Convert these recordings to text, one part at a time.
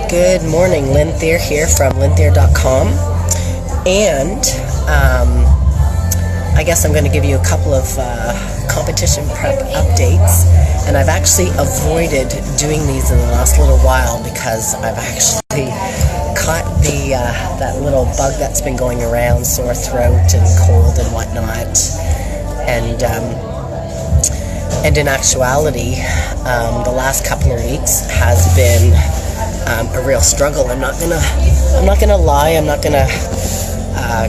Good morning, Lynn Thayer here from lynthayer.com, and I guess I'm going to give you a couple of competition prep updates, and I've actually avoided doing these in the last little while because I've actually caught that little bug that's been going around, sore throat and cold and whatnot, and in actuality, the last couple of weeks has been a real struggle. I'm not gonna lie. I'm not gonna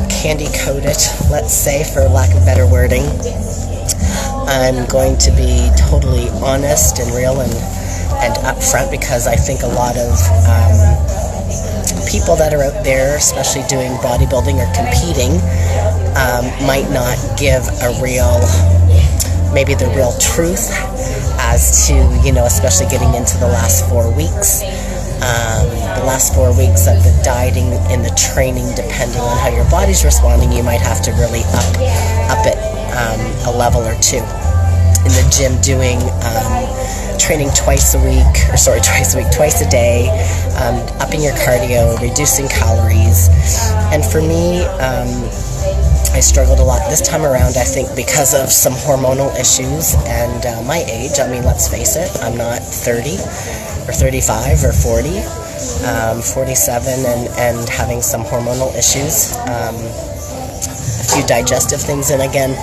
candy coat it, let's say, for lack of better wording. I'm going to be totally honest and real and upfront, because I think a lot of people that are out there, especially doing bodybuilding or competing, might not give maybe the real truth as to, especially getting into the last 4 weeks. The last 4 weeks of the dieting and the training, depending on how your body's responding, you might have to really up it a level or two. In the gym, doing training twice a day, upping your cardio, reducing calories. And for me, I struggled a lot this time around, I think, because of some hormonal issues and my age. I mean, let's face it, I'm not 30 or 35 or 40, 47 and having some hormonal issues, a few digestive things. And again,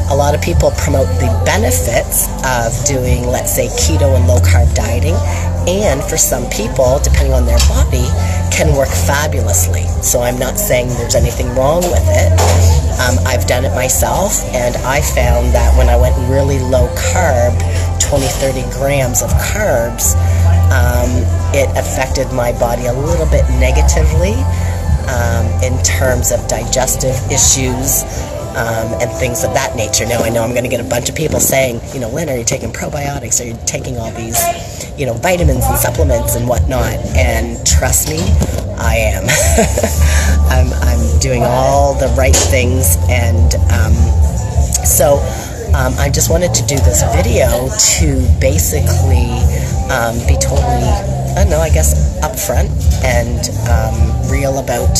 a lot of people promote the benefits of doing, let's say, keto and low-carb dieting, and for some people, depending on their body, can work fabulously. So I'm not saying there's anything wrong with it. I've done it myself, and I found that when I went really low-carb, 20-30 grams of carbs, it affected my body a little bit negatively in terms of digestive issues, and things of that nature. Now, I know I'm going to get a bunch of people saying, Lynn, are you taking probiotics? Are you taking all these, vitamins and supplements and whatnot? And trust me, I am. I'm doing all the right things, and so I just wanted to do this video to basically be totally, upfront and real about.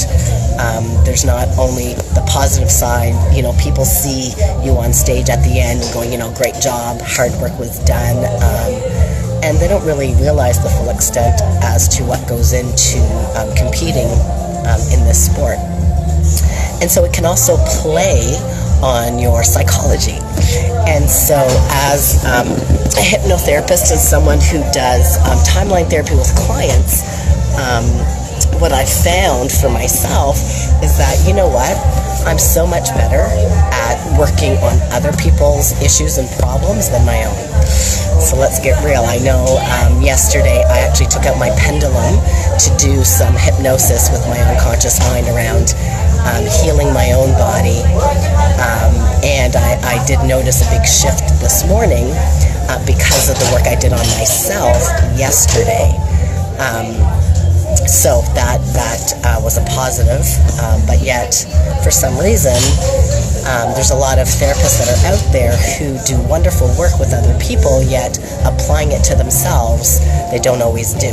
There's not only the positive side. People see you on stage at the end going, great job, hard work was done, and they don't really realize the full extent as to what goes into competing in this sport. And so it can also play on your psychology. And so as a hypnotherapist and someone who does timeline therapy with clients, what I found for myself is that, I'm so much better at working on other people's issues and problems than my own. So let's get real. I know yesterday I actually took out my pendulum to do some hypnosis with my unconscious mind around healing my own body. And I did notice a big shift this morning because of the work I did on myself yesterday. So that was a positive, but yet for some reason there's a lot of therapists that are out there who do wonderful work with other people, yet applying it to themselves they don't always do.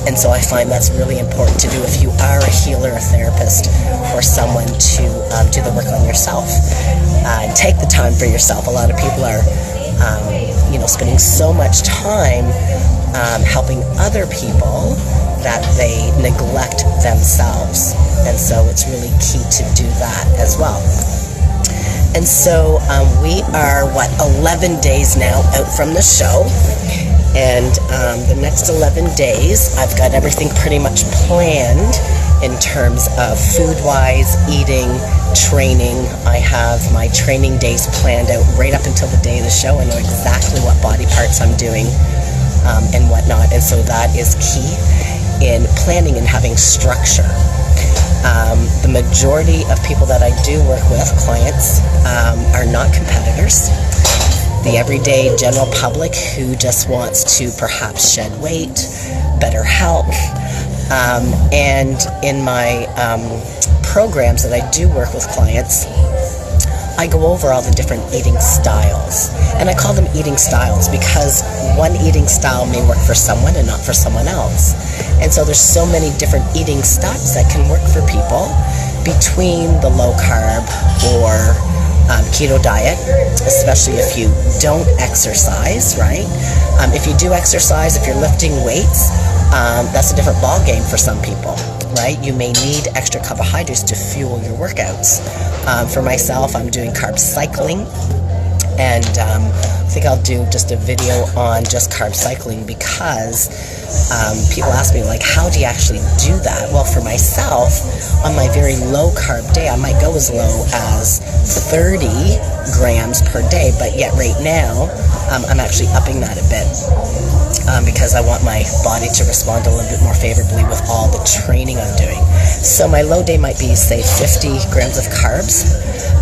And so I find that's really important to do if you are a healer, a therapist, or someone to do the work on yourself. And take the time for yourself. A lot of people are spending so much time helping other people that they neglect themselves. And so it's really key to do that as well. And so we are, 11 days now out from the show. And the next 11 days, I've got everything pretty much planned in terms of food-wise, eating, training. I have my training days planned out right up until the day of the show. I know exactly what body parts I'm doing and whatnot. And so that is key in planning and having structure. The majority of people that I do work with, clients, are not competitors. The everyday general public who just wants to perhaps shed weight, better health. And in my programs that I do work with clients, I go over all the different eating styles. And I call them eating styles because one eating style may work for someone and not for someone else. And so there's so many different eating styles that can work for people between the low carb or keto diet, especially if you don't exercise, right? If you do exercise, if you're lifting weights, that's a different ball game for some people, right? You may need extra carbohydrates to fuel your workouts. For myself, I'm doing carb cycling, and I think I'll do just a video on just carb cycling because people ask me, like, how do you actually do that? Well, for myself, on my very low carb day, I might go as low as 30 grams per day, but yet right now, I'm actually upping that a bit because I want my body to respond a little bit more favorably with all the training I'm doing. So my low day might be, say, 50 grams of carbs.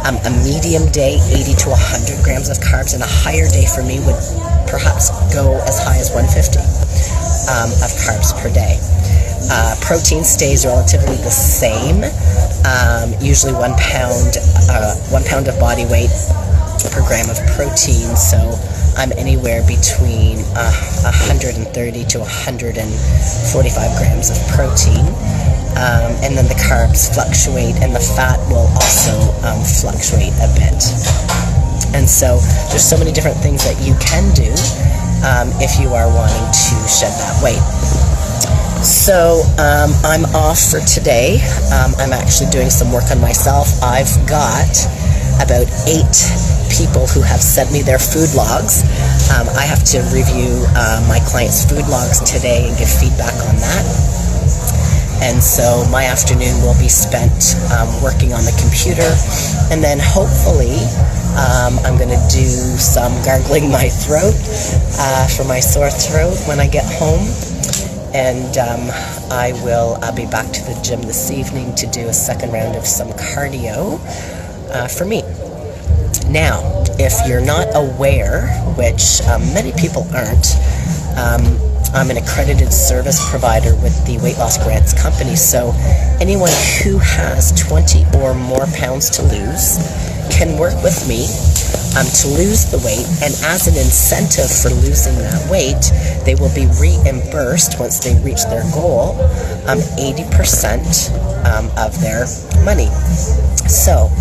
A medium day, 80 to 100 grams of carbs, and a higher day for me would perhaps go as high as 150 of carbs per day. Protein stays relatively the same, usually 1 pound of body weight per gram of protein, so I'm anywhere between 130 to 145 grams of protein. And then the carbs fluctuate, and the fat will also fluctuate a bit. And so there's so many different things that you can do if you are wanting to shed that weight. So I'm off for today. I'm actually doing some work on myself. I've got about 8 people who have sent me their food logs. I have to review my clients' food logs today and give feedback on that. And so my afternoon will be spent working on the computer, and then hopefully I'm going to do some gargling my throat for my sore throat when I get home. And I'll be back to the gym this evening to do a second round of some cardio for me. Now, if you're not aware, which many people aren't, I'm an accredited service provider with the Weight Loss Grants Company, so anyone who has 20 or more pounds to lose can work with me to lose the weight, and as an incentive for losing that weight, they will be reimbursed once they reach their goal 80% of their money. So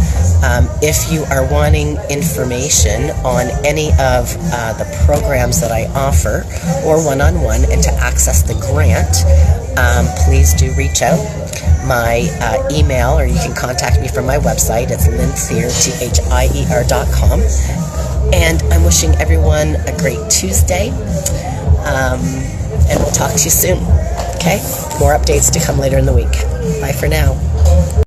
if you are wanting information on any of the programs that I offer, or one-on-one, and to access the grant, please do reach out. My email, or you can contact me from my website. It's linthier, thier.com. And I'm wishing everyone a great Tuesday. And we'll talk to you soon. Okay? More updates to come later in the week. Bye for now.